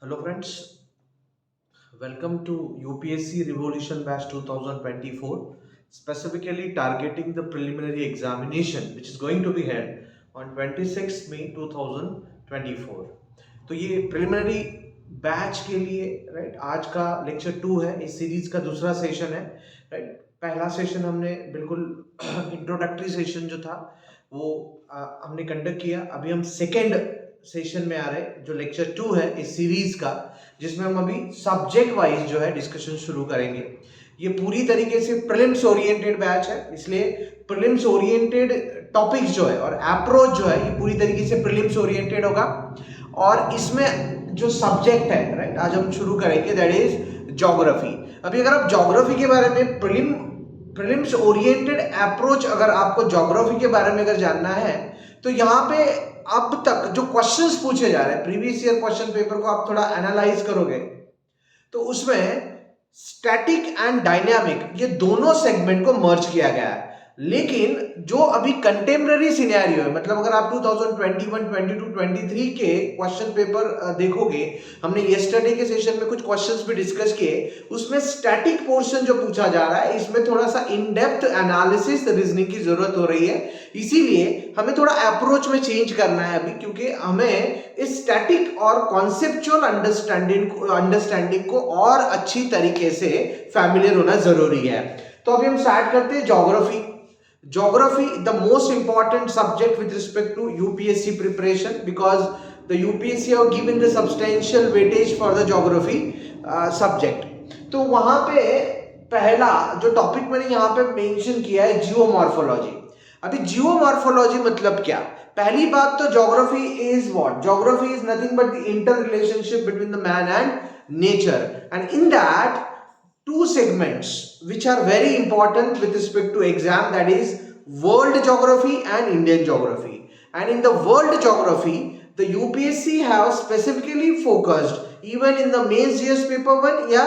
Hello friends, welcome to UPSC Revolution Batch 2024, specifically targeting the preliminary examination which is going to be held on 26 May 2024. तो ये preliminary batch के लिए right आज का lecture 2 है, इस सीरीज का दूसरा सेशन है राइट। पहला सेशन हमने बिल्कुल इंट्रोडक्टरी सेशन जो था वो हमने कंडक्ट किया। अभी हम सेकेंड सेशन में आ रहे हैं जो लेक्चर 2 है इस सीरीज का, जिसमें हम अभी सब्जेक्ट वाइज जो है डिस्कशन शुरू करेंगे। ये पूरी तरीके से प्रीलिम्स ओरिएंटेड बैच है, इसलिए प्रीलिम्स ओरिएंटेड टॉपिक्स जो है और अप्रोच जो है ये पूरी तरीके से प्रीलिम्स ओरिएंटेड होगा। और इसमें जो सब्जेक्ट है राइट आज हम शुरू करेंगे दैट इज ज्योग्राफी। अभी अगर आप ज्योग्राफी के बारे में प्रीलिम्स ओरिएंटेड अप्रोच अगर आपको ज्योग्राफी के बारे में अगर जानना है तो यहाँ पे अब तक जो क्वेश्चंस पूछे जा रहे हैं प्रीवियस ईयर क्वेश्चन पेपर को आप थोड़ा एनालाइज करोगे तो उसमें स्टैटिक एंड डायनामिक ये दोनों सेगमेंट को मर्ज किया गया है। लेकिन जो अभी कंटेम्पररी सिनेरियो है, मतलब अगर आप 2021, 22, 23 के क्वेश्चन पेपर देखोगे, हमने येस्टरडे के सेशन में कुछ क्वेश्चंस भी डिस्कस किए, उसमें स्टैटिक पोर्शन जो पूछा जा रहा है इसमें थोड़ा सा इन डेप्थ एनालिसिस रीजनिंग की जरूरत हो रही है। इसीलिए हमें थोड़ा अप्रोच में चेंज करना है अभी, क्योंकि हमें इस स्टैटिक और कॉन्सेप्चुअल अंडरस्टैंडिंग को और अच्छी तरीके से फैमिलियर होना जरूरी है। तो अभी हम स्टार्ट करते हैं Geography, the most important subject with respect to UPSC preparation, because the UPSC have given the substantial weightage for the geography subject. तो वहां पे पहला जो टॉपिक मैंने यहाँ पे मेंशन किया है जियोमॉर्फोलॉजी। अभी जियोमॉर्फोलॉजी मतलब क्या? पहली बात तो geography is what? Geography is nothing but the inter relationship between the man and nature, and in that two segments which are very important with respect to exam, that is world geography and Indian geography. And in the world geography the UPSC have specifically focused even in the mains GS paper 1 या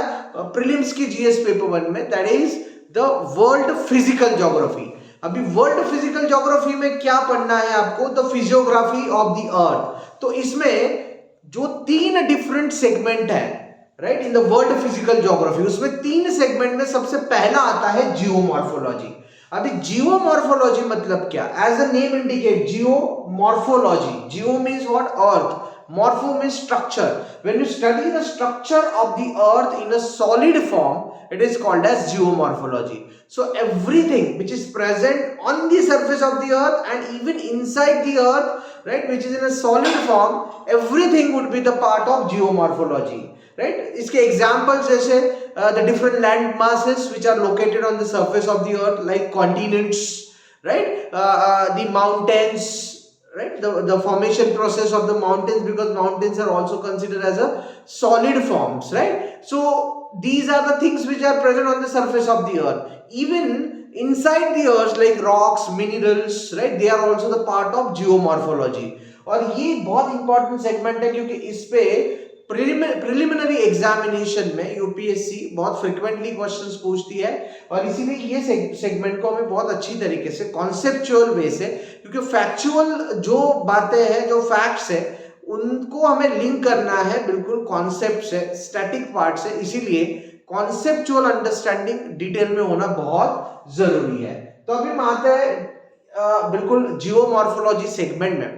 prelims की GS paper 1 में, that is the world physical geography. अभी world physical geography में क्या पढ़ना है आपको? The physiography of the अर्थ। तो इसमें जो 3 डिफरेंट सेगमेंट है right in the world physical geography, उसमें 3 सेगमेंट में सबसे पहला आता है जियोमॉर्फोलॉजी। अभी जियोमॉर्फोलॉजी मतलब क्या? As a name indicate, geomorphology, geo means what? Earth, morpho means structure. When you study the structure of the earth in a solid form, it is called as geomorphology. So everything which is present on the surface of the earth and even inside the earth, right, which is in a solid form, everything would be the part of geomorphology. Right? इसके examples जैसे the different land masses which are located on the surface of the earth, like continents, right? The mountains, right? The formation process of the mountains, because mountains are also considered as a solid forms, right? So these are the things which are present on the surface of the earth. Even inside the earth, like rocks, minerals, right? They are also the part of geomorphology. और ये बहुत important segment है क्योंकि इस पे preliminary examination में UPSC बहुत frequently questions पूछती है, और इसीलिए ये सेगमेंट को हमें बहुत अच्छी तरीके से कॉन्सेप्चुअल वे से, क्योंकि फैक्चुअल जो बातें हैं, जो फैक्ट्स है, उनको हमें लिंक करना है बिल्कुल कॉन्सेप्ट से, स्टैटिक पार्ट से, इसीलिए कॉन्सेप्चुअल अंडरस्टैंडिंग डिटेल में होना बहुत जरूरी है। तो अभी हम आते हैं बिल्कुल जियोमॉर्फोलॉजी सेगमेंट में।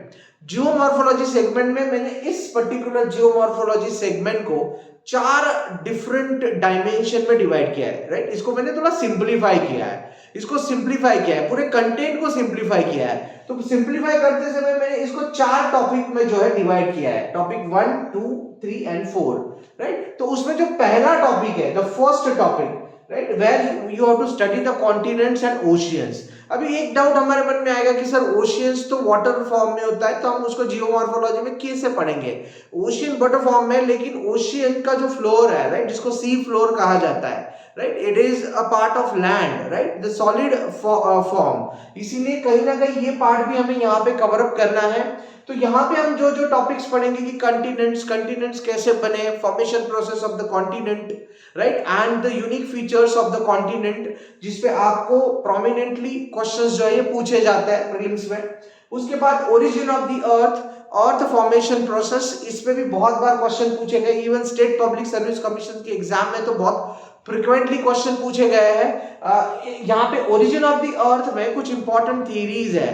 जियोमॉर्फोलॉजी सेगमेंट में मैंने इस पर्टिकुलर जियोमॉर्फोलॉजी सेगमेंट को 4 डिफरेंट डायमेंशन में डिवाइड किया है, राइट? इसको मैंने थोड़ा सिंप्लीफाई किया है, पूरे कंटेंट को सिंप्लीफाई किया है। तो सिंप्लीफाई करते समय मैंने इसको 4 टॉपिक में जो है डिवाइड किया है, टॉपिक 1, 2, 3 एंड 4, राइट? तो उसमें जो पहला टॉपिक है, the first topic, right, where you have to study the continents and oceans. अभी एक डाउट हमारे मन में आएगा कि सर ओशियंस तो वाटर फॉर्म में होता है, तो हम उसको जियोमॉर्फोलॉजी में कैसे पढ़ेंगे? ओशियन वाटर फॉर्म में, लेकिन ओशियन का जो फ्लोर है, राइट, जिसको सी फ्लोर कहा जाता है, right, it is a part of land, right, the solid form. इसीलिए कहीं ना कहीं ये पार्ट भी हमें यहाँ पे कवर अप करना है। तो यहाँ पे हम जो जो टॉपिक्स पढ़ेंगे कि कंटिनेंट्स कैसे बने, formation process of the continent, right, and the unique features of the continent, जिसपे आपको प्रोमिनेंटली क्वेश्चंस जो है ये पूछे जाते हैं प्रीलिम्स में। उसके बाद origin of the earth, earth formation process, इस पे भी बहुत बार क्वेश्चन पूछे गए, even state public service commission के एग्जाम में तो बहुत फ्रिक्वेंटली क्वेश्चन पूछे गए हैं। यहाँ पे ओरिजिन ऑफ द अर्थ में कुछ इंपॉर्टेंट थियरीज है,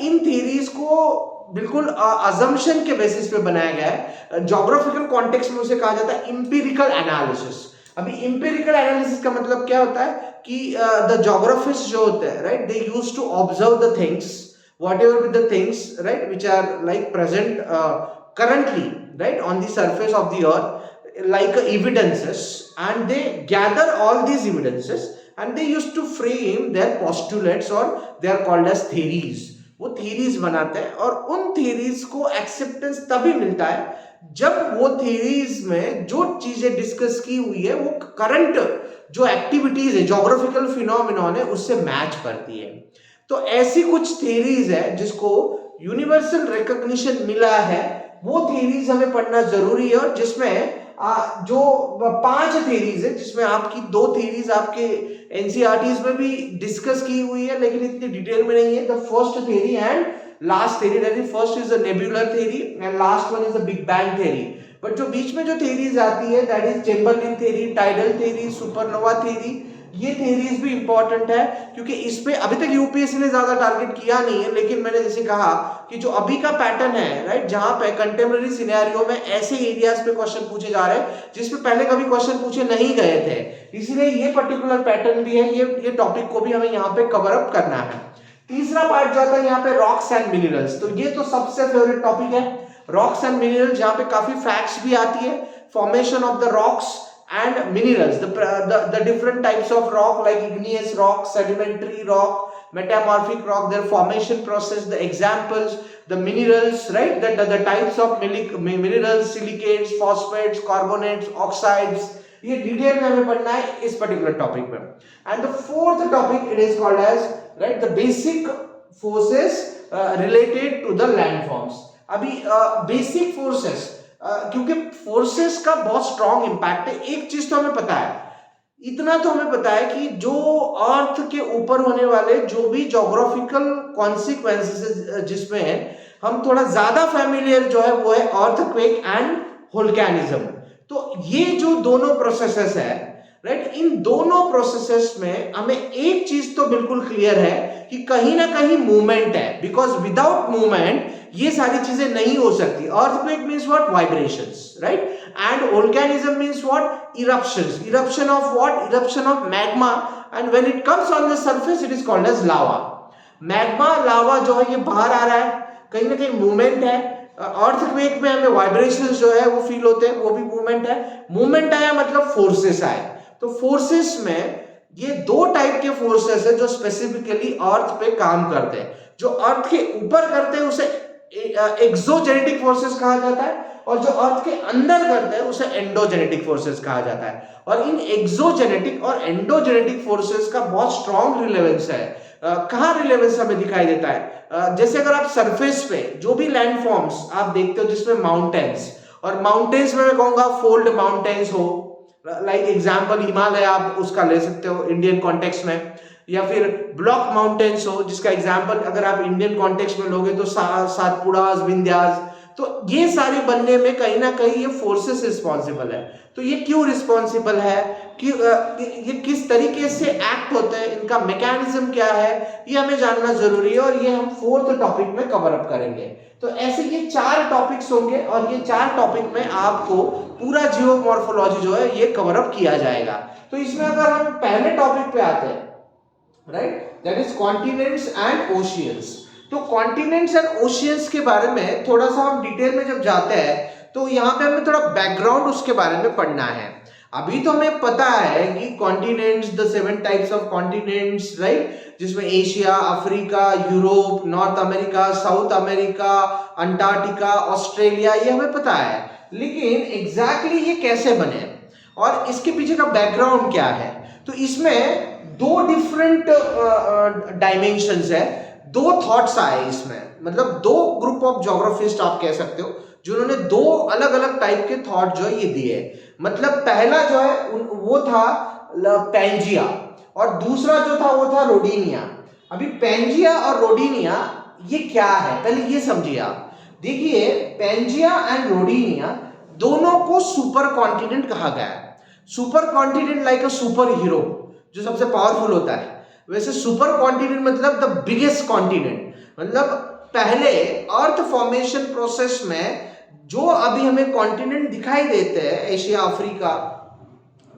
इन थियरीज को बिल्कुल अजम्पशन के बेसिस पे बनाया गया है। ज्योग्राफिकल कॉन्टेक्स्ट में उसे कहा जाता है इंपिरिकल एनालिसिस। अभी इंपिरिकल एनालिसिस का मतलब क्या होता है कि द ज्योग्राफिस्ट जो होते हैं, right, they used to observe the things, whatever with the things, right, which are like present currently, right, on the surface of the earth, like evidences, and they gather all these evidences and they used to frame their postulates, or they are called as theories. वो theories बनाते हैं और उन theories को acceptance तभी मिलता है जब वो theories में जो चीजें डिस्कस की हुई है वो करंट जो एक्टिविटीज है, ज्योग्राफिकल फिनोमिनॉन है, उससे मैच करती है। तो ऐसी कुछ थ्योरीज है जिसको यूनिवर्सल रिकॉग्निशन मिला है, वो थ्योरीज हमें पढ़ना जरूरी है। और जिसमें जो 5 थ्योरीज है, जिसमें आपकी 2 थ्योरीज आपके एनसीईआरटीज में भी डिस्कस की हुई है लेकिन इतनी डिटेल में नहीं है। The first theory and last theory, that is first is the nebular theory and last one is the big bang theory. But जो बीच में जो थ्योरीज आती है, that is Chamberlin theory, tidal theory, supernova theory, ये theories भी important है क्योंकि इस पे अभी तक यूपीएससी ने ज्यादा टारगेट किया नहीं है। लेकिन मैंने जैसे कहा कि जो अभी का पैटर्न है, राइट, जहां पे कंटेम्पररी सिनेरियो में ऐसे एरियाज पे क्वेश्चन पूछे जा रहे हैं जिसपे पहले कभी क्वेश्चन पूछे नहीं गए थे, इसलिए ये पर्टिकुलर पैटर्न भी है, ये टॉपिक को भी हमें यहाँ पे कवर अप करना है। तीसरा पार्ट जाता है यहाँ पे रॉक्स एंड मिनरल्स। तो ये तो सबसे फेवरेट टॉपिक है, रॉक्स एंड मिनरल्स, जहाँ पे काफी फैक्ट्स भी आती है, formation of the rocks and minerals, the different types of rock like igneous rock, sedimentary rock, metamorphic rock, their formation process, the examples, the minerals, right, the types of minerals, silicates, phosphates, carbonates, oxides, ये detail में हमें पढ़ना है इस particular topic में। And the fourth topic it is called as, right, the basic forces related to the landforms. अभी basic forces, क्योंकि forces का बहुत स्ट्रॉन्ग इंपैक्ट है। एक चीज तो हमें पता है, इतना तो हमें पता है कि जो अर्थ के ऊपर होने वाले जो भी ज्योग्राफिकल कॉन्सिक्वेंसेस जिसमें हम थोड़ा ज्यादा फैमिलियर जो है वो है अर्थक्वेक एंड वोल्केनिज्म। तो ये जो दोनों प्रोसेसेस है, राइट, इन दोनों प्रोसेसेस में हमें एक चीज तो बिल्कुल क्लियर है कि कहीं ना कहीं मूवमेंट है, बिकॉज विदाउट मूवमेंट ये सारी चीजें नहीं हो सकती। Earthquake means what? Vibrations, right, and volcanism means what? Eruptions. Eruption of what? Eruption of magma, and when it comes on the surface it is called as lava. Magma, lava जो है ये बाहर आ रहा है, कहीं ना कहीं मूवमेंट है। अर्थक्वेक में हमें वाइब्रेशंस जो है वो फील होते हैं, वो भी मूवमेंट है। मूवमेंट आया मतलब फोर्सेस आए। तो फोर्सेस में ये 2 टाइप के फोर्सेस है जो स्पेसिफिकली अर्थ पे काम करते हैं। जो अर्थ के ऊपर करते हैं उसे एक्सोजेनेटिक फोर्सेस कहा जाता है, और जो अर्थ के अंदर करते हैं उसे एंडोजेनेटिक फोर्सेस कहा जाता है। और इन एक्सोजेनेटिक और एंडोजेनेटिक फोर्सेस का बहुत स्ट्रॉन्ग रिलेवेंस है। कहाँ रिलेवेंस हमें दिखाई देता है? जैसे अगर आप सरफेस पे जो भी लैंडफॉर्म्स आप देखते हो जिसमें माउंटेन्स, और माउंटेन्स में मैं कहूंगा फोल्ड माउंटेन्स हो, लाइक एग्जांपल हिमालय आप उसका ले सकते हो इंडियन कॉन्टेक्स्ट में, या फिर ब्लॉक माउंटेन्स हो जिसका एग्जांपल अगर आप इंडियन कॉन्टेक्स्ट में लोगे तो सातपुड़ास, विंध्यास। तो ये सारे बनने में कहीं ना कहीं ये फोर्सेस रिस्पॉन्सिबल है। तो ये क्यों रिस्पॉन्सिबल है, कि ये किस तरीके से एक्ट होते हैं, इनका मैकेनिज्म क्या है, ये हमें जानना जरूरी है, और ये हम 4th टॉपिक में कवर अप करेंगे। तो ऐसे ये 4 टॉपिक्स होंगे, और ये 4 टॉपिक में आपको पूरा जियोमॉर्फोलॉजी जो है ये कवर अप किया जाएगा। तो इसमें अगर हम पहले टॉपिक पे आते हैं, right, that is continents and oceans. तो कॉन्टिनेंट्स एंड ओशियंस के बारे में थोड़ा सा हम डिटेल में जब जाते हैं तो यहाँ पे हमें थोड़ा बैकग्राउंड उसके बारे में पढ़ना है। अभी तो हमें पता है कि continents, the 7 types of continents, right, जिसमें Asia, Africa, Europe, North America, South America, Antarctica, Australia, ये हमें पता है। लेकिन एग्जैक्टली ये कैसे बने और इसके पीछे का बैकग्राउंड क्या है? तो इसमें 2 डिफरेंट डायमेंशंस है, 2 थॉट्स आए इसमें, मतलब 2 ग्रुप ऑफ ज्योग्राफिस्ट आप कह सकते हो जिन्होंने 2 अलग अलग टाइप के थॉट जो है ये दिए। मतलब पहला जो है वो था पैंजिया, और दूसरा जो था वो था रोडिनिया। अभी पैंजिया और रोडिनिया ये क्या है पहले ये समझिए आप। देखिए पेंजिया एंड रोडिनिया दोनों को सुपर कॉन्टिनेंट कहा गया है। Super continent like a super hero जो सबसे पावरफुल होता है, वैसे सुपर कॉन्टिनेंट मतलब द बिगेस्ट कॉन्टिनेंट। मतलब पहले अर्थ फॉर्मेशन प्रोसेस में जो अभी हमें कॉन्टिनेंट दिखाई देते हैं, Asia, Africa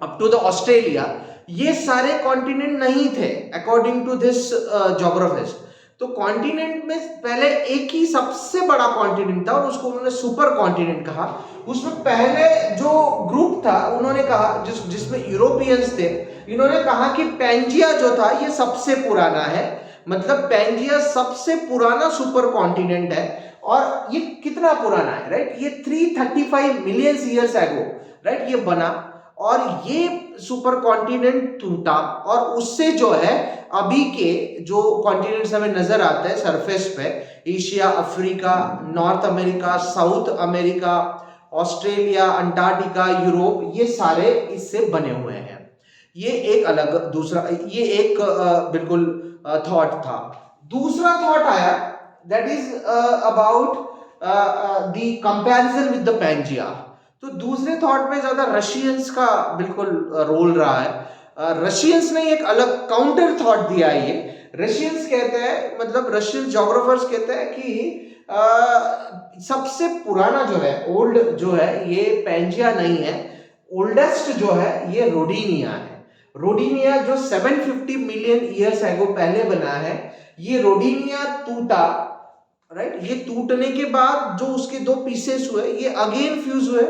up to the Australia, ये सारे कॉन्टिनेंट नहीं थे अकॉर्डिंग टू दिस ज्योग्राफिस्ट। तो कॉन्टिनेंट में पहले एक ही सबसे बड़ा कॉन्टिनेंट था और उसको उन्होंने सुपर कॉन्टिनेंट कहा। उसमें पहले जो ग्रुप था उन्होंने कहा, जिसमें यूरोपियंस थे, इन्होंने कहा कि पेंजिया जो था ये सबसे पुराना है। मतलब पेंजिया सबसे पुराना सुपर कॉन्टिनेंट है। और ये कितना पुराना है, राइट? ये 335 मिलियन ईयर्स एगो, राइट, ये बना। और ये सुपर कॉन्टिनेंट टूटा और उससे जो है अभी के जो कॉन्टिनेंट्स हमें नजर आते हैं सरफेस पे, Asia, Africa, north America, South America, Australia, Antarctica, Europe, ये सारे इससे बने हुए हैं। ये एक अलग दूसरा, ये एक बिल्कुल थॉट था। दूसरा थॉट आया that is about the comparison with the Pangaea. तो दूसरे थॉट में ज्यादा रशियंस का बिल्कुल रोल रहा है। रशियंस ने एक अलग काउंटर थॉट दिया है। ये रशियंस कहते हैं, मतलब रशियन ज्योग्राफर्स कहते हैं कि सबसे पुराना जो है, ओल्ड जो है, ये पेंजिया नहीं है। ओल्डेस्ट जो है ये रोडिनिया है। रोडिनिया जो 750 मिलियन ईयर्स एगो पहले बना है। ये रोडिनिया टूटा, राइट, ये टूटने के बाद जो उसके दो पीसेस हुए ये अगेन फ्यूज हुए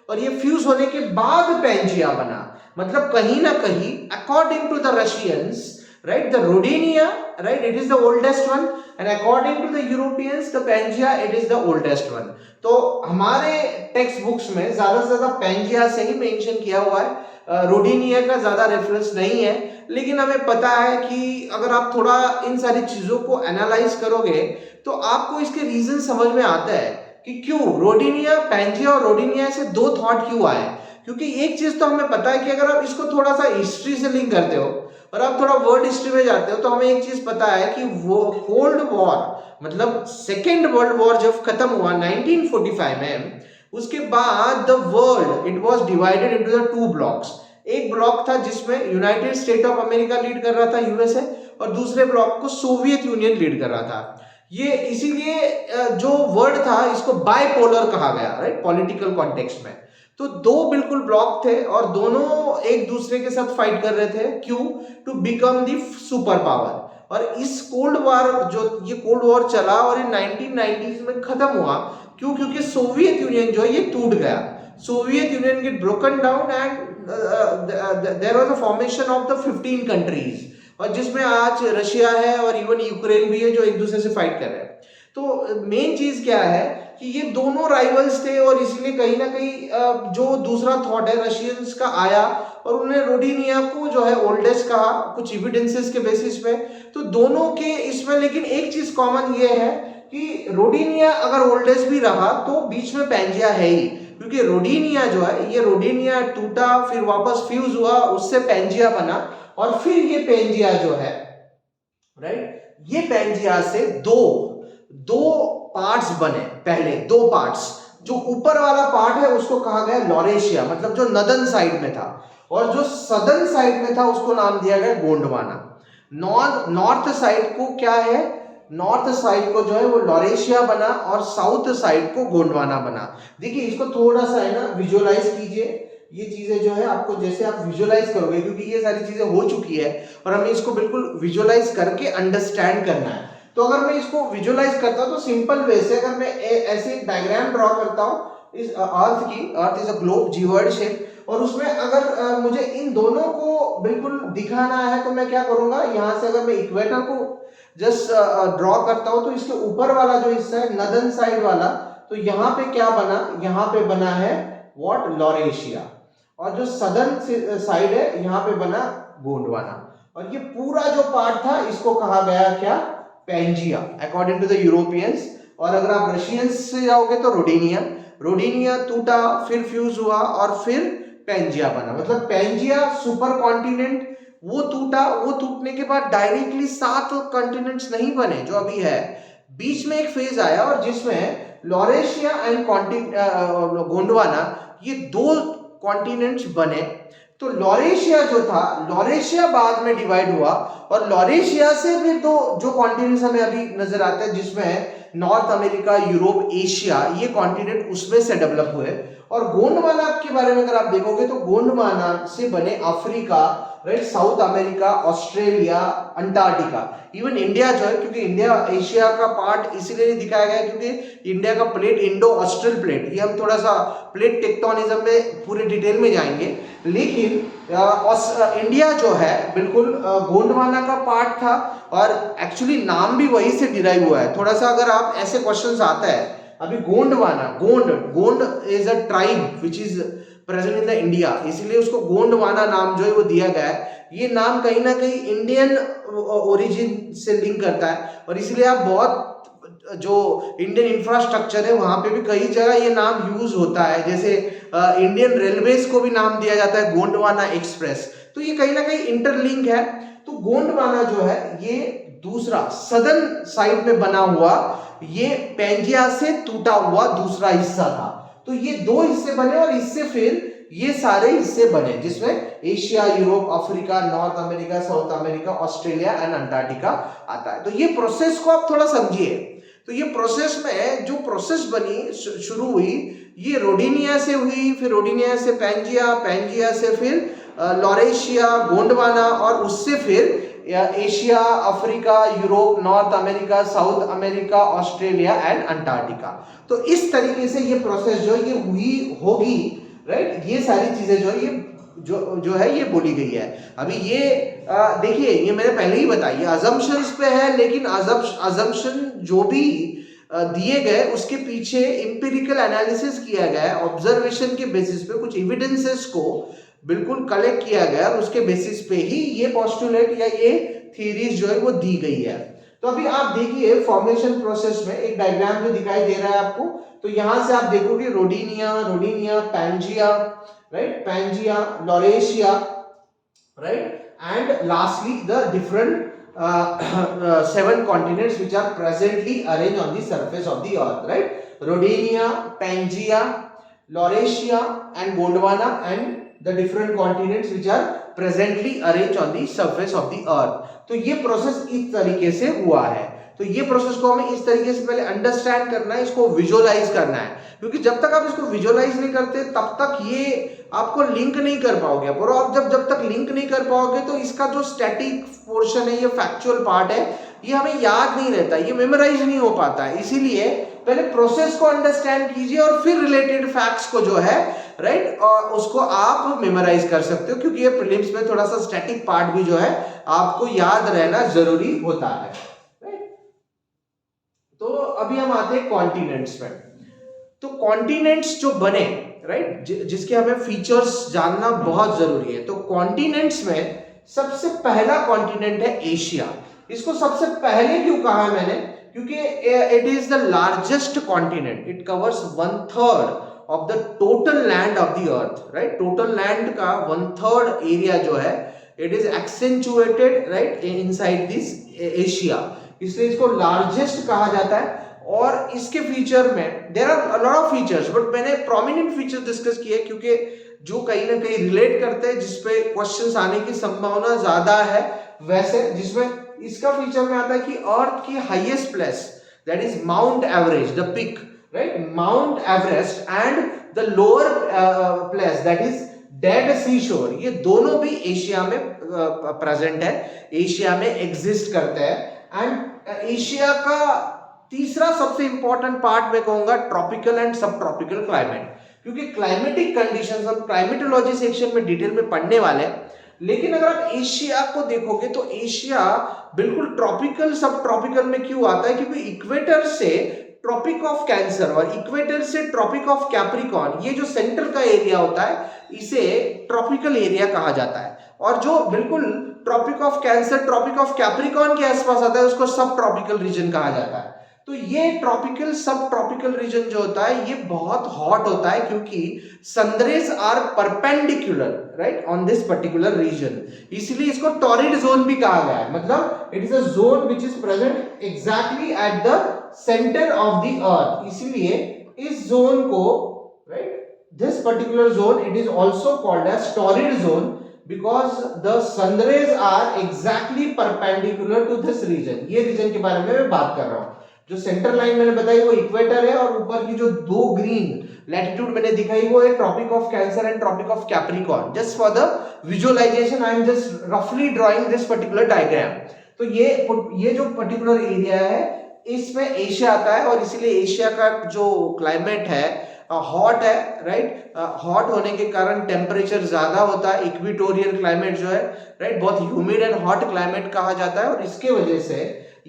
और ये फ्यूज होने के बाद पेंजिया बना। मतलब कहीं ना कहीं according to the Russians, right, the rodinia, right, it is the oldest one, and according to the Europeans the Pangaea, it is the oldest one. तो हमारे टेक्स्ट बुक्स में ज्यादा से ज्यादा पेंजिया से ही मेंशन किया हुआ है, रोडिनिया का ज्यादा रेफरेंस नहीं है। लेकिन हमें पता है कि अगर आप थोड़ा इन सारी चीजों को एनालाइज करोगे तो आपको इसके रीजन समझ में आता है कि क्यों रोडिनिया, पेंजिया और रोडिनिया से दो थॉट क्यों आए। क्योंकि एक चीज तो हमें पता है कि अगर आप इसको थोड़ा सा हिस्ट्री से लिंक करते हो और आप थोड़ा वर्ल्ड हिस्ट्री में जाते हो तो हमें एक चीज पता है कि वो कोल्ड वॉर, मतलब सेकेंड वर्ल्ड वॉर जब खत्म हुआ 1945 में, उसके बाद the world it was divided into the two blocks. एक ब्लॉक था जिसमें United state of America lead कर रहा था, यूएसए, और दूसरे ब्लॉक को सोवियत यूनियन लीड कर रहा था। ये इसीलिए जो वर्ड था इसको बाइपोलर कहा गया, राइट, पॉलिटिकल कॉन्टेक्स्ट में। तो दो बिल्कुल ब्लॉक थे और दोनों एक दूसरे के साथ फाइट कर रहे थे। क्यों? To become the super power. और इस कोल्ड वॉर, जो ये कोल्ड वॉर चला और ये 1990s में खत्म हुआ। क्यों? क्योंकि सोवियत यूनियन जो है ये टूट गया। Soviet Union get broken down and there was a formation of the 15 countries, और जिसमें आज रशिया है और इवन यूक्रेन भी है जो एक दूसरे से फाइट कर रहे हैं। तो मेन चीज क्या है कि ये दोनों राइवल्स थे और इसलिए कहीं ना कहीं जो दूसरा थॉट है रशियंस का आया और उन्होंने रोडिनिया को जो है ओल्डेस्ट कहा कुछ एविडेंसेस के बेसिस पे। तो दोनों के इसमें लेकिन एक चीज कॉमन ये है कि रोडिनिया अगर ओल्डेस्ट भी रहा तो बीच में पेंजिया है ही, क्योंकि रोडिनिया जो है ये रोडिनिया टूटा, फिर वापस फ्यूज हुआ, उससे पेंजिया बना और फिर ये पेंजिया जो है, राइट, ये पेंजिया से दो पार्ट्स बने। पहले दो पार्ट्स, जो ऊपर वाला पार्ट है उसको कहा गया लॉरेशिया, मतलब जो नदन साइड में था, और जो सदर्न साइड में था उसको नाम दिया गया गोंडवाना। नॉर्थ साइड को क्या है, नॉर्थ साइड को जो है वो लॉरेशिया बना और साउथ साइड को गोंडवाना बना। देखिए इसको थोड़ा सा है ना विजुअलाइज कीजिए, ये चीजें जो है आपको जैसे आप विजुअलाइज करोगे, क्योंकि ये सारी चीजें हो चुकी है और हमें इसको बिल्कुल विजुअलाइज करके अंडरस्टैंड करना है। तो अगर मैं इसको विजुअलाइज करता हूं तो सिंपल वे से अगर मैं ऐसे एक डायग्राम ड्रॉ करता हूं इस अर्थ की, earth is a globe geoid shape, और उसमें अगर मुझे इन दोनों को बिल्कुल दिखाना है तो मैं क्या करूंगा, यहां से अगर मैं इक्वेटर को जस्ट ड्रॉ करता हूं तो इसके ऊपर वाला जो हिस्सा है नदन साइड वाला, तो यहाँ पे क्या बना, यहाँ पे बना है व्हाट, लॉरेशिया, और जो सदर्न साइड है यहाँ पे बना गोंडवाना। और ये पूरा जो पार्ट था इसको कहा गया क्या, Pangaea, according to the Europeans. और अगर आप रशियंस से जाओगे तो रोडिनिया, रोडिनिया टूटा, फिर फ्यूज हुआ और फिर पेंजिया बना। मतलब पेंजिया सुपर कॉन्टिनेंट वो टूटा, वो टूटने के बाद डायरेक्टली 7 कॉन्टिनेंट्स नहीं बने जो अभी है, बीच में एक फेज आया और जिसमें लॉरेशिया एंड गोंडवाना, ये दो कॉन्टिनेंट्स बने। तो लॉरेशिया जो था, लॉरेशिया बाद में डिवाइड हुआ और लॉरेशिया से फिर दो जो कॉन्टिनेंट्स हमें अभी नजर आते हैं जिसमें नॉर्थ अमेरिका, यूरोप, एशिया, ये कॉन्टिनेंट उसमें से डेवलप हुए। और गोंडवाना के बारे में अगर आप देखोगे तो गोंडवाना से बने Africa, right, south America, Australia, Antarctica, even India जो है, क्योंकि इंडिया एशिया का पार्ट इसीलिए नहीं दिखाया गया क्योंकि इंडिया का प्लेट इंडो ऑस्ट्रल प्लेट, ये हम थोड़ा सा प्लेट टेक्टोनिज्म में पूरे डिटेल में जाएंगे। लेकिन इंडिया जो है बिल्कुल गोंडवाना का पार्ट था और एक्चुअली नाम भी वही से डिराइव हुआ है। थोड़ा सा अगर आप ऐसे क्वेश्चंस आता है, अभी Gondwana, Gond is a tribe which is present in the India, इसलिए उसको गोंडवाना नाम जो है वो दिया गया है। ये नाम कहीं ना कहीं इंडियन ओरिजिन से लिंक करता है और इसलिए आप बहुत जो इंडियन इंफ्रास्ट्रक्चर है वहां पे भी कई जगह ये नाम यूज होता है, जैसे इंडियन रेलवेज को भी नाम दिया जाता है गोंडवाना एक्सप्रेस। तो ये कहीं ना कहीं इंटरलिंक है। तो गोंडवाना जो है ये दूसरा सदर्न साइड में बना हुआ, ये पेंजिया से टूटा हुआ दूसरा हिस्सा था। तो ये दो हिस्से बने और इससे फिर ये सारे हिस्से बने जिसमें Asia, Europe, Africa, north America, South America, Australia and Antarctica आता है। तो ये प्रोसेस को आप थोड़ा समझिए। तो ये प्रोसेस में जो प्रोसेस बनी शुरू हुई, ये रोडिनिया से हुई, फिर रोडिनिया से पेंजिया, पेंजिया से फिर लॉरेशिया, गोंडवाना और उससे फिर Asia, Africa, Europe, North America, South America, Australia and Antarctica. तो इस तरीके से ये प्रोसेस जो ये हुई होगी, राइट। ये सारी चीजें जो है ये जो है ये बोली गई है। अभी ये देखिए, ये मैंने पहले ही बताया, ये अजम्पशंस पे है, लेकिन अजम्पशन जो भी दिए गए उसके पीछे इंपिरिकल एनालिसिस किया गया है, ऑब्जर्वेशन के बेसिस पे कुछ एविडेंसेस को बिल्कुल कलेक्ट किया गया और उसके बेसिस पे ही ये पोस्टुलेट या ये थ्योरीज जो है वो दी गई है। तो अभी आप देखिए फॉर्मेशन प्रोसेस में एक डायग्राम जो दिखाई दे रहा है आपको, तो यहां से आप देखोगे Rodinia, Pangaea, right, Pangaea, Laurasia, right, and lastly the different 7 continents which are presently arranged on the surface of the earth, right? Rodinia, Pangaea, Laurasia and Gondwana, and the different continents which are presently arranged on the surface of the earth. तो ये process इस तरीके से हुआ है। तो ये process को हमें इस तरीके से पहले अंडरस्टैंड करना है, इसको विजुअलाइज करना है, क्योंकि जब तक आप इसको विजुअलाइज नहीं करते तब तक ये आपको लिंक नहीं कर पाओगे। और आप जब तक लिंक नहीं कर पाओगे तो इसका जो स्टैटिक पोर्शन है, ये फैक्चुअल पार्ट है, ये हमें याद नहीं रहता, ये मेमोराइज नहीं हो पाता है। इसीलिए पहले प्रोसेस को अंडरस्टैंड कीजिए और फिर रिलेटेड फैक्ट्स को जो है, राइट, उसको आप मेमोराइज कर सकते हो, क्योंकि ये प्रीलिम्स में थोड़ा सा स्टैटिक पार्ट भी जो है आपको याद रहना जरूरी होता है, राइट। तो अभी हम आते हैं कॉन्टिनेंट्स में। तो कॉन्टिनेंट्स जो बने, राइट, जिसके हमें फीचर्स जानना बहुत जरूरी है। तो कॉन्टिनेंट्स में सबसे पहला कॉन्टिनेंट है एशिया। इसको सबसे पहले क्यों कहा मैंने, क्योंकि it is the largest continent, it covers 1/3 of the total land of the earth, right. Total land का 1/3 एरिया जो है it is accentuated, right, inside this Asia, इसलिए इसको लार्जेस्ट कहा जाता है। और इसके फीचर में there are lot of features, but मैंने प्रोमिनेंट फीचर डिस्कस किए क्योंकि जो कहीं ना कहीं रिलेट करते हैं, जिसपे क्वेश्चंस आने की संभावना ज्यादा है। वैसे जिसमें इसका फीचर में आता है कि अर्थ की highest place, that is Mount Everest, the peak, right, Mount Everest, and the lower place that is Dead Sea shore, ये दोनों भी एशिया में प्रेजेंट है, एशिया में एग्जिस्ट करते हैं। एंड एशिया का तीसरा सबसे इंपॉर्टेंट पार्ट मैं कहूंगा ट्रॉपिकल एंड सब ट्रॉपिकल क्लाइमेट, क्योंकि क्लाइमेटिक कंडीशंस हम क्लाइमेटोलॉजी सेक्शन में डिटेल में पढ़ने वाले हैं। लेकिन अगर आप एशिया को देखोगे तो एशिया बिल्कुल ट्रॉपिकल सब ट्रॉपिकल में क्यों आता है, क्योंकि इक्वेटर से ट्रॉपिक ऑफ कैंसर और इक्वेटर से ट्रॉपिक ऑफ कैप्रिकॉर्न, ये जो सेंटर का एरिया होता है इसे ट्रॉपिकल एरिया कहा जाता है। और जो बिल्कुल Tropic of Cancer, Tropic of Capricorn के आसपास आता है उसको सब ट्रॉपिकल रीजन कहा जाता है। तो ये ट्रॉपिकल सब ट्रॉपिकल रीजन जो होता है ये बहुत हॉट होता है, क्योंकि sun rays are perpendicular, right, on this particular region, इसलिए इसको टॉरिड जोन भी कहा गया है। मतलब it is a zone which is present exactly at the centre of the earth, इसीलिए इस जोन को, right, this particular zone it is also called as torrid zone because the sun rays are exactly perpendicular to this region. ये region के बारे में मैं बात कर रहा हूं। जो सेंटर लाइन मैंने बताई वो इक्वेटर है, और ऊपर की जो दो ग्रीन लैटिट्यूड मैंने दिखाई वो है Tropic of Cancer and Tropic of Capricorn. Just for the visualisation I am just रफली ड्राइंग दिस पर्टिकुलर डायग्राम। तो ये जो पर्टिकुलर एरिया है इसमें एशिया आता है, और इसीलिए एशिया का जो क्लाइमेट है हॉट है, राइट। हॉट होने के कारण टेम्परेचर ज्यादा होता है। इक्वेटोरियल क्लाइमेट जो है, राइट, बहुत ह्यूमिड एंड हॉट क्लाइमेट कहा जाता है, और इसके वजह से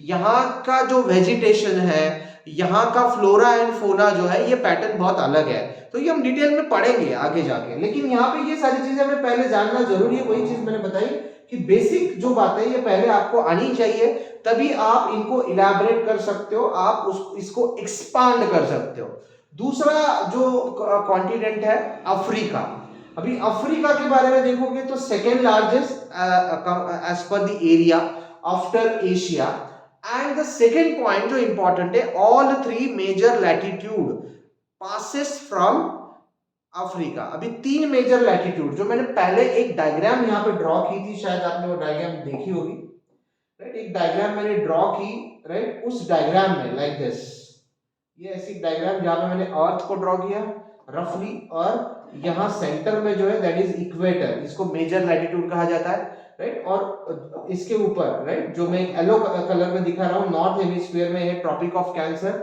यहाँ का जो वेजिटेशन है, यहाँ का फ्लोरा एंड फोना जो है, ये पैटर्न बहुत अलग है। तो ये हम डिटेल में पढ़ेंगे आगे जाके, लेकिन यहाँ पे ये सारी चीजें हमें पहले जानना जरूरी है। वही चीज मैंने बताई कि बेसिक जो बात है ये पहले आपको आनी चाहिए, तभी आप इनको इलैबोरेट कर सकते हो, आप इसको एक्सपांड कर सकते हो। दूसरा जो कॉन्टिनेंट है अफ्रीका। अभी अफ्रीका के बारे में देखोगे तो second largest as per the area after Asia. And the second point जो इंपॉर्टेंट है, all three major latitude passes from Africa. अभी तीन मेजर लैटिट्यूड जो मैंने पहले एक डायग्राम यहाँ पे ड्रॉ की थी, शायद आपने वो डायग्राम देखी होगी, राइट। एक डायग्राम मैंने ड्रॉ की, राइट, उस डायग्राम में लाइक दिस, ये ऐसी डायग्राम जहां पे मैंने अर्थ को ड्रॉ किया रफली, और यहाँ सेंटर में जो है दैट इज इक्वेटर, इसको मेजर लैटिट्यूड कहा जाता है, राइट। और इसके ऊपर, राइट, जो मैं येलो कलर में दिखा रहा हूँ, नॉर्थ हेमिस्फीयर में है Tropic of Cancer,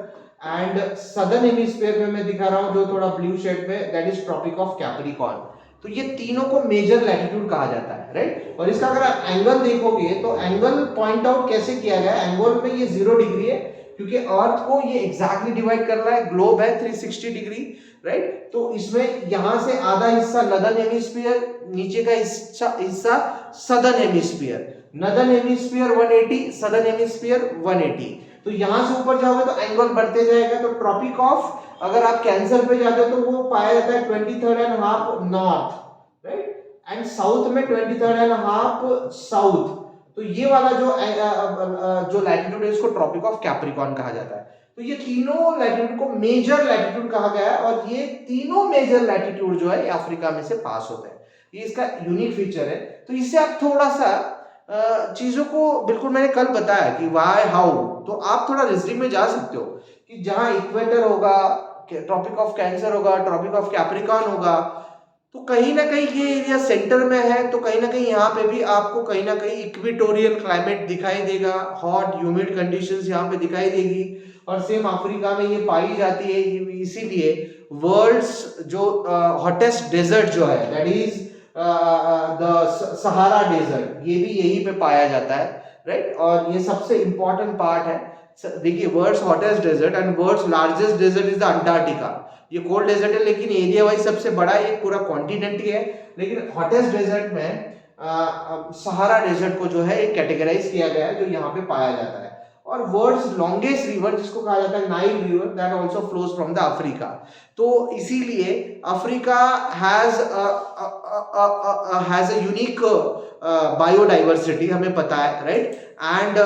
and southern hemisphere में मैं दिखा रहा हूँ जो थोड़ा ब्लू शेड में, that is Tropic of Capricorn. तो ये तीनों को मेजर लैटिट्यूड कहा जाता है, राइट। और इसका अगर आप एंगल देखोगे तो एंगल पॉइंट आउट कैसे किया गया है, एंगल में ये 0 डिग्री है, क्योंकि अर्थ को ये एग्जैक्टली डिवाइड कर रहा है, ग्लोब है 360 डिग्री, राइट। तो इसमें यहां से आधा हिस्सा नदर्न हेमिस्फीयर, नीचे का हिस्सा southern hemisphere, northern hemisphere 180, southern hemisphere 180। तो यहां से ऊपर जाओगे तो एंगल बढ़ते जाएगा। तो ट्रॉपिक ऑफ, अगर आप कैंसर पे जाते हो तो वो पाया जाता है 23.5 नॉर्थ, राइट, एंड साउथ में 23.5 साउथ। तो ये वाला जो लैटिट्यूड है इसको ट्रॉपिक ऑफ कैप्रिकॉर्न कहा जाता है। तो ये तीनों लैटिट्यूड को मेजर लैटिट्यूड कहा गया है, और ये तीनों मेजर लैटिट्यूड जो है अफ्रीका में से पास होते हैं। ये इसका यूनिक फीचर है। तो इससे आप थोड़ा सा चीजों को, बिल्कुल मैंने कल बताया कि वाई हाउ, तो आप थोड़ा रीजनिंग में जा सकते हो कि जहां इक्वेटर होगा, ट्रॉपिक ऑफ कैंसर होगा, ट्रॉपिक ऑफ कैप्रिकॉर्न होगा, तो कहीं ना कहीं ये एरिया सेंटर में है, तो कहीं ना कहीं यहाँ पे भी आपको कहीं ना कहीं इक्वेटोरियल क्लाइमेट दिखाई देगा, हॉट ह्यूमिड कंडीशंस यहाँ पे दिखाई देगी, और सेम अफ्रीका में ये पाई जाती है। इसीलिए वर्ल्ड्स जो हॉटेस्ट डेजर्ट जो है that is the Sahara desert, ये भी यहीं पे पाया जाता है, राइट। और ये सबसे इंपॉर्टेंट पार्ट है। देखिए, world's hottest desert and world's largest desert is the Antarctica. ये कोल्ड डेजर्ट है, लेकिन एरिया वाइज सबसे बड़ा है, पूरा कॉन्टिनेंट ही है। लेकिन हॉटेस्ट डेजर्ट में सहारा डेजर्ट को जो है एक कैटेगराइज किया गया है, जो यहाँ पे पाया जाता है। और वर्ल्ड्स लॉन्गेस्ट रिवर जिसको कहा जाता है Nile river, that also flows from the Africa. तो इसीलिए Africa has a unique biodiversity, हमें पता है, right. And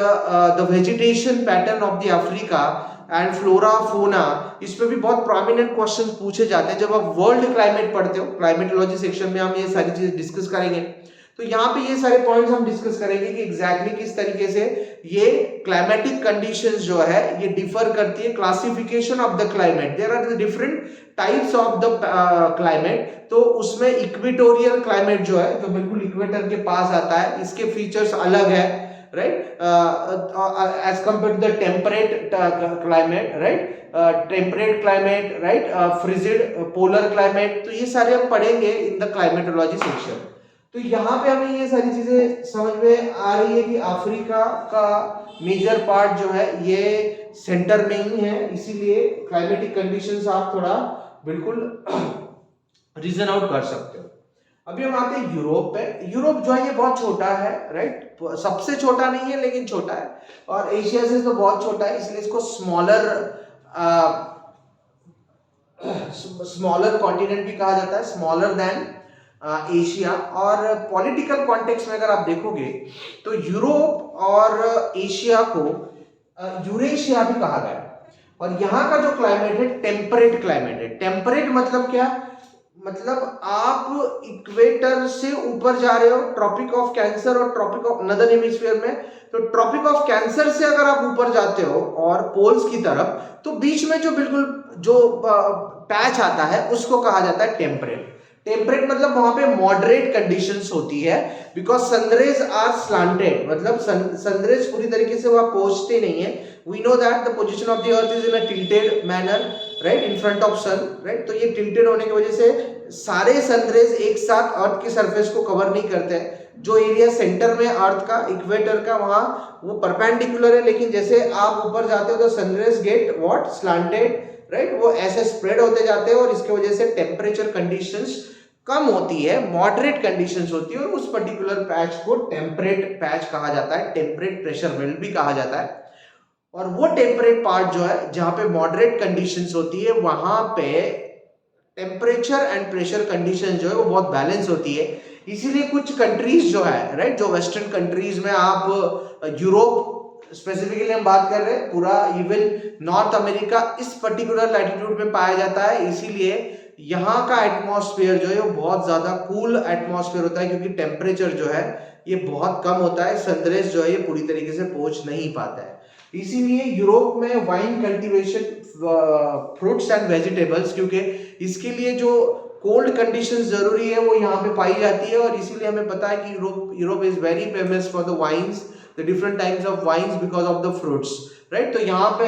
the vegetation pattern of the Africa and flora fauna, इस पे भी बहुत प्रोमिनेंट क्वेश्चंस पूछे जाते हैं जब आप वर्ल्ड क्लाइमेट पढ़ते हो। क्लाइमेटोलॉजी सेक्शन में हम ये सारी चीजें डिस्कस करेंगे। तो यहाँ पे ये सारे पॉइंट्स हम डिस्कस करेंगे कि एग्जैक्टली किस तरीके से ये क्लाइमेटिक कंडीशंस जो है ये डिफर करती है। Classification of the climate, there are different types of the climate. तो उसमें इक्वेटोरियल क्लाइमेट जो है, जो बिल्कुल इक्वेटर के पास आता है, इसके फीचर्स अलग है, right, as compared to the temperate climate, right, temperate climate, right, frigid polar climate। तो ये सारे हम पढ़ेंगे इन द क्लाइमेटोलॉजी सेक्शन। तो यहाँ पे हमें ये सारी चीजें समझ में आ रही है कि अफ्रीका का मेजर पार्ट जो है ये सेंटर में ही है, इसीलिए क्लाइमेटिक कंडीशंस आप थोड़ा बिल्कुल रीजन आउट कर सकते हो। अभी हम आते हैं यूरोप पे। यूरोप जो है ये बहुत छोटा है, राइट, सबसे छोटा नहीं है लेकिन छोटा है, और एशिया से तो बहुत छोटा है, इसलिए इसको स्मॉलर कॉन्टिनेंट भी कहा जाता है, स्मॉलर देन एशिया। और पॉलिटिकल कॉन्टेक्स्ट में अगर आप देखोगे तो यूरोप और एशिया को यूरेशिया भी कहा गया है। और यहाँ का जो क्लाइमेट है टेम्परेट क्लाइमेट है। टेम्परेट मतलब क्या, मतलब आप इक्वेटर से ऊपर जा रहे हो, ट्रॉपिक ऑफ कैंसर और ट्रॉपिक ऑफ नदर्न हेमिस्फीयर में, तो ट्रॉपिक ऑफ कैंसर से अगर आप ऊपर जाते हो और पोल्स की तरफ, तो बीच में जो बिल्कुल जो पैच आता है उसको कहा जाता है टेम्परेट। टेम्परेट मतलब वहां पे मॉडरेट कंडीशंस होती है, बिकॉज सनरेज आर स्लांटेड, मतलब सनरेज पूरी तरीके से वहां पहुंचते नहीं है। We know that the position of the earth is in a tilted manner, right, in front of sun, right. तो ये टिल्टेड होने की वजह से सारे सनरेज एक साथ अर्थ के सरफेस को कवर नहीं करते हैं। जो एरिया सेंटर में अर्थ का, इक्वेटर का, वहां वो परपेंडिकुलर है, लेकिन जैसे आप ऊपर जाते हो तो sun rays get what slanted, right, वो ऐसे स्प्रेड होते जाते हैं और इसकी वजह से टेम्परेचर कंडीशंस कम होती है, मॉडरेट कंडीशंस होती है, और उस पर्टिकुलर पैच को टेम्परेट पैच कहा जाता है, टेम्परेट प्रेशर बेल्ट भी कहा जाता है। और वो टेम्परेट पार्ट जो है जहां पे मॉडरेट कंडीशंस होती है, वहां पे टेम्परेचर एंड प्रेशर कंडीशन जो है वो बहुत बैलेंस होती है। इसीलिए कुछ कंट्रीज जो है, राइट, जो वेस्टर्न कंट्रीज में, आप यूरोप स्पेसिफिकली हम बात कर रहे हैं, पूरा इवन नॉर्थ अमेरिका इस पर्टिकुलर लैटिट्यूड में पाया जाता है, इसीलिए यहाँ का एटमॉस्फेयर जो है वो बहुत ज्यादा कूल एटमॉस्फेयर होता है, क्योंकि टेम्परेचर जो है ये बहुत कम होता है, सनरेज जो है ये पूरी तरीके से पहुंच नहीं पाता है। इसीलिए यूरोप में wine cultivation, fruits and vegetables, क्योंकि इसके लिए जो कोल्ड कंडीशंस जरूरी है वो यहाँ पे पाई जाती है, और इसीलिए हमें पता है कि Europe is very famous for the wines, the different types of wines because of the fruits, right. तो यहाँ पे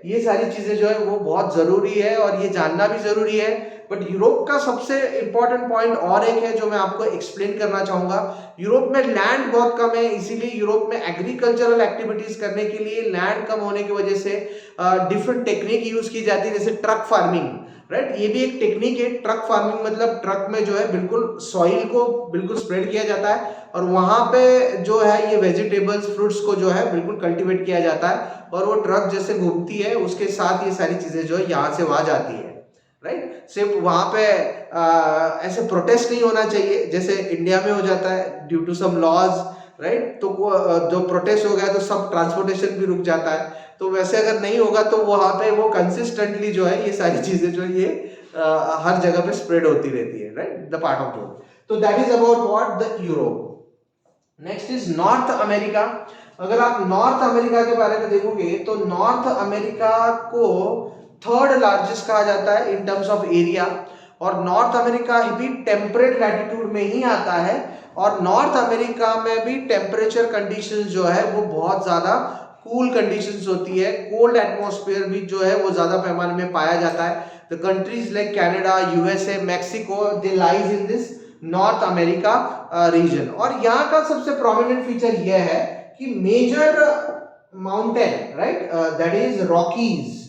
ये सारी चीजें जो है वो बहुत जरूरी है और ये जानना भी जरूरी है। बट यूरोप का सबसे इंपॉर्टेंट पॉइंट और एक है जो मैं आपको एक्सप्लेन करना चाहूंगा। यूरोप में लैंड बहुत कम है, इसीलिए यूरोप में एग्रीकल्चरल एक्टिविटीज करने के लिए लैंड कम होने की वजह से डिफरेंट टेक्निक यूज की जाती है, जैसे ट्रक फार्मिंग, राइट। ये भी एक टेक्निक है, ट्रक फार्मिंग, मतलब ट्रक में जो है बिल्कुल सॉइल को बिल्कुल स्प्रेड किया जाता है और वहां पे जो है ये वेजिटेबल्स, फ्रूट्स को जो है बिल्कुल कल्टीवेट किया जाता है, और वो ट्रक जैसे घूमती है उसके साथ ये सारी चीजें जो है यहाँ से वहां जाती है, राइट। सिर्फ वहां पे ऐसे प्रोटेस्ट नहीं होना चाहिए जैसे इंडिया में हो जाता है due to some laws, right. तो जो प्रोटेस्ट हो गया तो सब ट्रांसपोर्टेशन भी रुक जाता है, तो वैसे अगर नहीं होगा तो वहां पे वो कंसिस्टेंटली जो है ये सारी चीजें जो है ये हर जगह पे स्प्रेड होती रहती है, right, the part of globe. तो that is about what the Europe. Next is North America. अगर आप नॉर्थ अमेरिका के बारे में देखोगे तो नॉर्थ अमेरिका को थर्ड लार्जेस्ट कहा जाता है इन टर्म्स ऑफ एरिया, और नॉर्थ अमेरिका भी टेम्परेट लैटिट्यूड में ही आता है, और नॉर्थ अमेरिका में भी टेम्परेचर कंडीशंस जो है वो बहुत ज्यादा कूल कंडीशंस होती है, कोल्ड एटमॉस्फेयर भी जो है वो ज्यादा पैमाने में पाया जाता है। The countries like Canada, USA, Mexico, they lies in this North America region. और यहाँ का सबसे प्रोमिनेंट फीचर यह है कि major mountain, right, that is Rockies,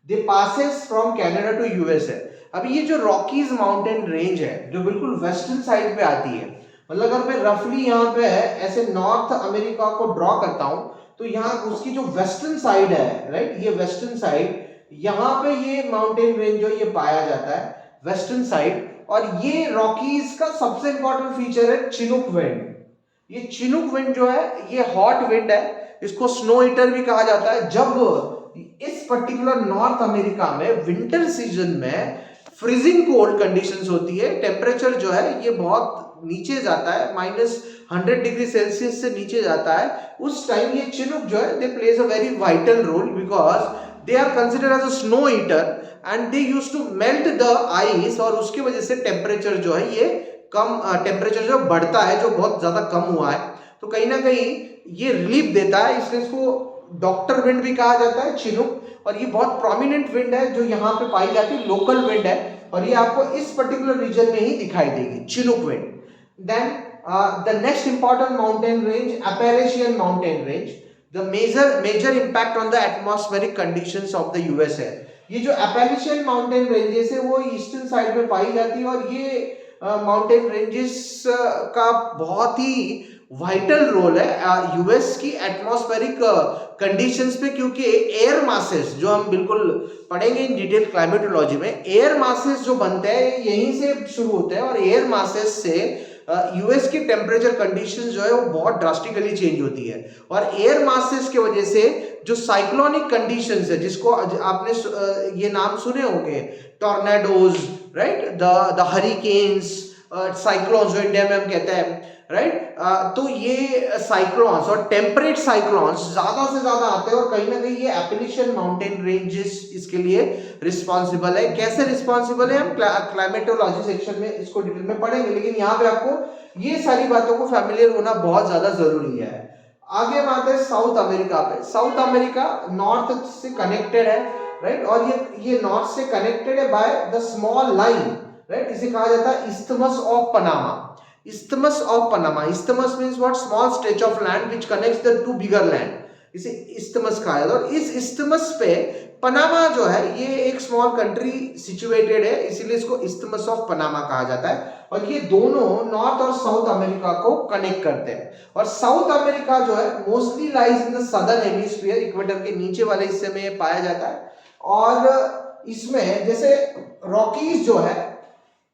they passes from Canada to USA. अब ये जो रॉकीज माउंटेन रेंज है जो बिल्कुल वेस्टर्न साइड पे आती है, मतलब अगर मैं रफली यहाँ पे ऐसे नॉर्थ अमेरिका को ड्रॉ करता हूं तो यहाँ उसकी जो वेस्टर्न साइड है, राइट, ये वेस्टर्न साइड, यहाँ पे ये माउंटेन रेंज जो ये पाया जाता है वेस्टर्न साइड। और ये रॉकीज का सबसे इंपॉर्टेंट फीचर है चिनूक विंड। ये चिनूक विंड जो है ये हॉट विंड है, इसको स्नो ईटर भी कहा जाता है। जब इस पर्टिकुलर नॉर्थ अमेरिका में विंटर सीजन में फ्रीजिंग कोल्ड कंडीशंस होती है, टेम्परेचर जो है ये बहुत नीचे जाता है, -100 डिग्री सेल्सियस से नीचे जाता है, उस टाइम ये चिनूक जो है they plays a very vital role because they are considered as a snow eater and they used to melt the ice, और उसकी वजह से टेम्परेचर जो है ये कम, टेम्परेचर जो बढ़ता है, जो बहुत ज्यादा कम हुआ है, तो कहीं ना कहीं ये रिलीफ देता है, इसलिए इसको डॉक्टर विंड भी कहा जाता है चिनूक। और ये बहुत प्रोमिनेंट विंड है जो यहाँ पे पाई जाती है, लोकल विंड है, और ये आपको इस पर्टिकुलर रीजन में ही दिखाई देगी, Chinook wind. Then the next important mountain range, Appalachian mountain range, the major impact on the atmospheric conditions of the US है। ये जो अपैलेशियन माउंटेन रेंजेस है वो ईस्टर्न साइड में पाई जाती है, और ये माउंटेन रेंजेस का बहुत ही वाइटल रोल है यूएस की एटमॉस्फेरिक कंडीशंस पे, क्योंकि एयर मासेस जो हम बिल्कुल पढ़ेंगे इन डिटेल क्लाइमेटोलॉजी में, एयर मासेस जो बनते हैं यहीं से शुरू होते हैं, और एयर मासेस से यूएस की टेम्परेचर कंडीशंस जो है वो बहुत ड्रास्टिकली चेंज होती है, और एयर मासेस की वजह से जो साइक्लोनिक कंडीशंस है, जिसको आपने ये नाम सुने होंगे, tornadoes, right, the hurricanes, cyclones जो इंडिया में हम कहते हैं, राइट, तो ये साइक्लोन्स और टेम्परेट साइक्लोन्स ज्यादा से ज्यादा आते हैं, और कहीं ना कहीं ये एपेलिशियन माउंटेन रेंजेस इसके लिए रिस्पॉन्सिबल है। कैसे रिस्पॉन्सिबल है हम क्लाइमेटोलॉजी सेक्शन में इसको डिटेल में पढ़ेंगे, लेकिन यहाँ पे आपको ये सारी बातों को फैमिलियर होना बहुत ज्यादा जरूरी है। आगे हम आते हैं साउथ अमेरिका पे। साउथ अमेरिका नॉर्थ से कनेक्टेड है, राइट, और ये नॉर्थ से कनेक्टेड है by the small line, right, इसे कहा जाता है isthmus of Panama. Isthmus of Panama. Isthmus means what? Small stretch of land which connects the two bigger land. इसे isthmus कहा जाता है, और इस isthmus पे पनामा जो है ये एक स्मॉल कंट्री सिचुएटेड है, इसीलिए इसको isthmus of Panama कहा जाता है, और ये दोनों नॉर्थ और साउथ अमेरिका को कनेक्ट करते हैं। और साउथ अमेरिका जो है mostly lies in the southern hemisphere, equator के नीचे वाले हिस्से में पाया जाता है, और इसमें जैसे रॉकीज जो है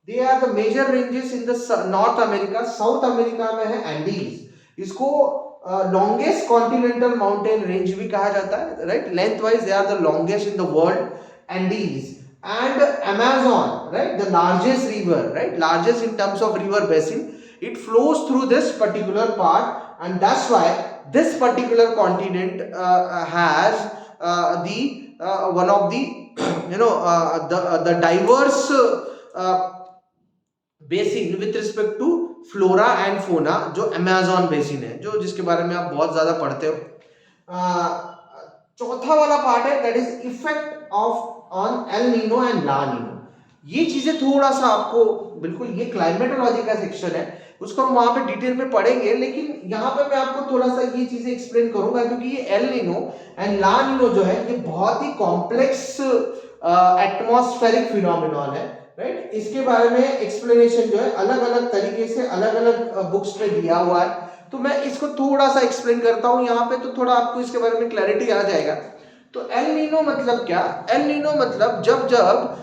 they are the major ranges in the North America. South America में है एंडीज, इसको लॉन्गेस्ट कॉन्टिनेंटल माउंटेन रेंज भी कहा जाता है, right, length wise they are the longest in the world, Andes and Amazon, right, the largest river, right, largest in terms of river basin, it flows through this particular part, and that's why this particular continent has one of the the diverse basin with respect to flora and fauna, जो Amazon basin है, जो जिसके बारे में आप बहुत ज्यादा पढ़ते हो। चौथा वाला पार्ट है that is effect of on El Nino and La Nino. ये चीजें थोड़ा सा आपको, बिल्कुल ये क्लाइमेटोलॉजी का सेक्शन है, उसको हम वहां पे डिटेल में पढ़ेंगे, लेकिन यहाँ पे मैं आपको थोड़ा सा ये चीजें एक्सप्लेन करूंगा, क्योंकि ये El Nino and La Nino जो है ये बहुत ही कॉम्प्लेक्स एटमॉस्फेरिक फिनोमिनॉन है, राइट, इसके बारे में एक्सप्लेनेशन जो है अलग अलग तरीके से अलग अलग बुक्स पे दिया हुआ है, तो मैं इसको थोड़ा सा एक्सप्लेन करता हूं यहाँ पे, तो थोड़ा आपको इसके बारे में क्लैरिटी आ जाएगा। तो एल नीनो मतलब क्या? एल नीनो मतलब जब जब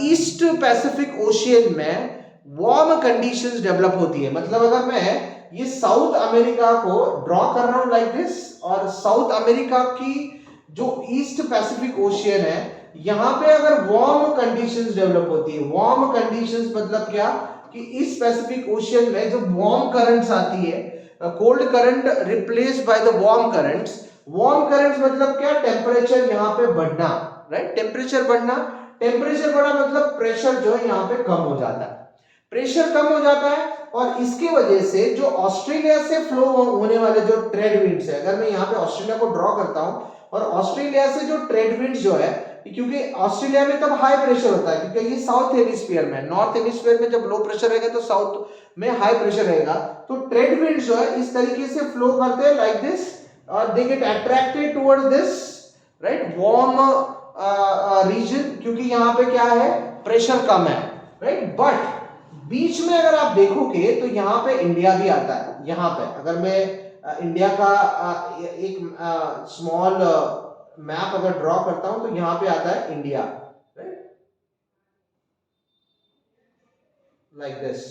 ईस्ट पैसिफिक ओशियन में वार्म कंडीशंस डेवलप होती है, मतलब अगर मैं ये साउथ अमेरिका को ड्रॉ कर रहा हूं लाइक दिस, और साउथ अमेरिका की जो ईस्ट पैसिफिक ओशियन है यहां पे अगर वार्म कंडीशंस डेवलप होती है, वार्म कंडीशंस मतलब क्या कि इस पैसिफिक ओशियन में जो वार्म करंट्स आती है, cold current replace by the warm currents. Warm currents मतलब क्या? टेम्परेचर यहां पे बढ़ना, राइट, टेम्परेचर बढ़ना, टेम्परेचर बढ़ा मतलब प्रेशर जो है यहां पे कम हो जाता है, प्रेशर कम हो जाता है, और इसके वजह से जो ऑस्ट्रेलिया से फ्लो होने वाले जो ट्रेड विंड्स है, अगर मैं यहाँ पे ऑस्ट्रेलिया को ड्रॉ करता हूं, और ऑस्ट्रेलिया से जो ट्रेड विंड्स जो है, क्योंकि ऑस्ट्रेलिया में तब हाई प्रेशर होता है, क्योंकि ये साउथ हेमिस्फीयर में, नॉर्थ हेमिस्फीयर में जब लो प्रेशर रहेगा तो साउथ में हाई प्रेशर रहेगा, तो ट्रेड विंड्स जो है इस तरीके से फ्लो करते हैं लाइक दिस, और they get attracted towards this, right, warm region, क्योंकि यहाँ पे क्या है, प्रेशर कम है, राइट। बट बीच में अगर आप देखोगे तो यहाँ पे इंडिया भी आता है। यहाँ पे अगर मैं इंडिया का एक स्मॉल मैप अगर ड्रॉ करता हूं तो यहाँ पे आता है इंडिया, राइट, लाइक दिस।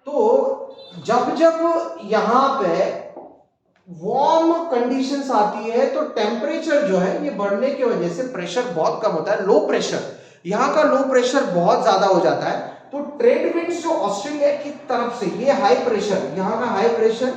तो जब जब यहाँ पे वार्म कंडीशंस आती है तो टेम्परेचर जो है ये बढ़ने की वजह से प्रेशर बहुत कम होता है, लो प्रेशर, यहाँ का लो प्रेशर बहुत ज्यादा हो जाता है, तो ट्रेड विंड्स जो ऑस्ट्रेलिया की तरफ से, ये हाई प्रेशर, यहाँ का हाई प्रेशर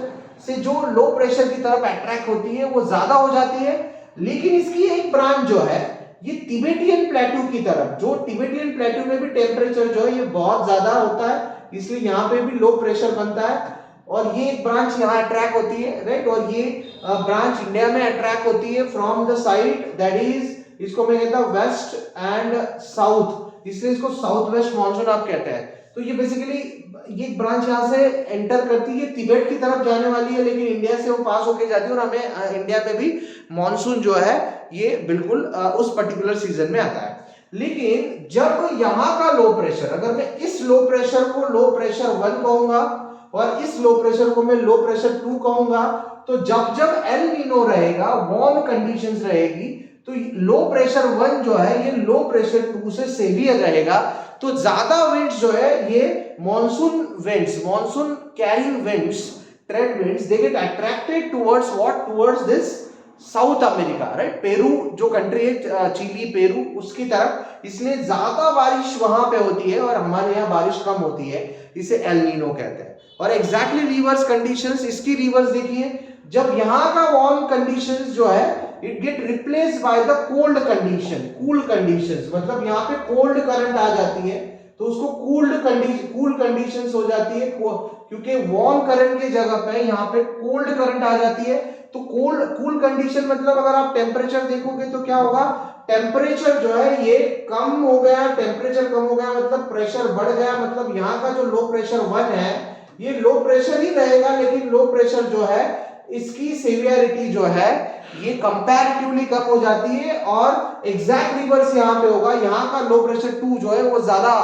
से जो लो प्रेशर की तरफ अट्रैक्ट होती है वो ज्यादा हो जाती है। लेकिन इसकी एक ब्रांच जो है ये तिबेटियन प्लेटू की तरफ, जो तिबेटियन प्लेटू में भी टेम्परेचर जो है ये बहुत ज्यादा होता है, इसलिए यहाँ पे भी लो प्रेशर बनता है, और ये एक ब्रांच यहाँ अट्रैक्ट होती है, राइट, और ये ब्रांच इंडिया में अट्रैक्ट होती है from the side that is, इसको मैं कहता हूँ वेस्ट एंड साउथ, इसलिए इसको साउथ वेस्ट मानसून आप कहते हैं। तो ये बेसिकली ये ब्रांच यहाँ से एंटर करती है, तिब्बत की तरफ जाने वाली है, लेकिन इंडिया से वो पास होके जाती है, और हमें इंडिया में भी मानसून जो है ये बिल्कुल उस पर्टिकुलर सीजन में आता है। लेकिन जब यहाँ का लो प्रेशर, अगर मैं इस लो प्रेशर को लो प्रेशर 1 कहूंगा और इस लो प्रेशर को मैं लो प्रेशर 2 कहूंगा, तो जब जब एल नीनो रहेगा, वार्म कंडीशंस रहेगी, तो लो प्रेशर 1 जो है ये लो प्रेशर 2 से सेवियर रहेगा, तो ज्यादा विंड्स जो है ये monsoon winds, monsoon carrying winds, trade winds, they get attracted towards what, towards this south America, right, Peru जो कंट्री है, चिली पेरू, उसकी तरफ, इसलिए ज्यादा बारिश वहां पे होती है और हमारे यहाँ बारिश कम होती है, इसे एल नीनो कहते हैं। और एग्जैक्टली रिवर्स कंडीशंस, इसकी रिवर्स देखिए, जब यहाँ का वार्म कंडीशंस जो है it get replace by the cold condition, cool conditions, मतलब यहाँ पे कोल्ड करंट आ जाती है तो उसको कूल कंडीशंस हो जाती है, क्योंकि वार्म करंट की जगह पे यहाँ पे कोल्ड करंट आ जाती है। तो कूल कंडीशन मतलब अगर आप टेम्परेचर देखोगे तो क्या होगा, टेम्परेचर जो है ये कम हो गया, टेम्परेचर कम हो गया मतलब प्रेशर बढ़ गया, मतलब यहाँ का जो लो प्रेशर 1 है ये लो प्रेशर ही रहेगा, लेकिन लो प्रेशर जो है इसकी सीवियरिटी जो है ये कंपैरेटिवली कम हो जाती है, और एग्जैक्ट रिवर्स यहाँ पे होगा, यहाँ का लो प्रेशर 2 जो है वो ज्यादा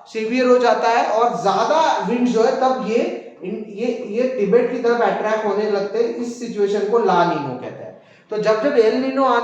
सीवियर हो जाता है और ज्यादा विंड जो है तब ये तिबेट की तरफ अट्रैक्ट होने लगते हैं। इस सिचुएशन को ला नीनो कहते हैं। तो जब एल नीनो आता